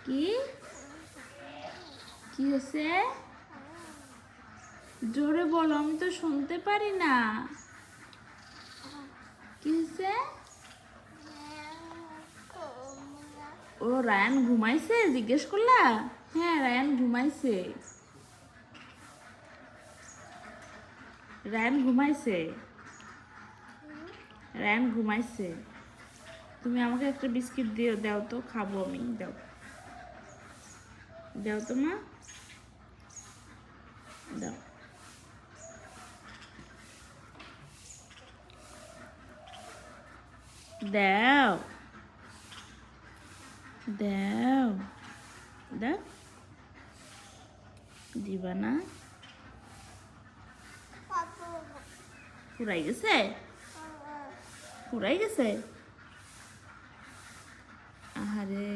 কি কি হয়েছে? জোরে বলো, আমি তো শুনতে পারি না। কি হয়েছে? ও রায়ান ঘুমাইছে জিজ্ঞেস করলা? হ্যাঁ, রায়ান ঘুমাইছে। রায়ান ঘুমাইছে। রায়ান ঘুমাইছে। তুমি আমাকে একটা বিস্কিট দিও, দাও তো, খাবো আমি। দাও, দাও তো মা, দাও। দাও, দাও, দাও। দিবা না? ফুরাই গেছে? ফুরাই গেছে? আহারে।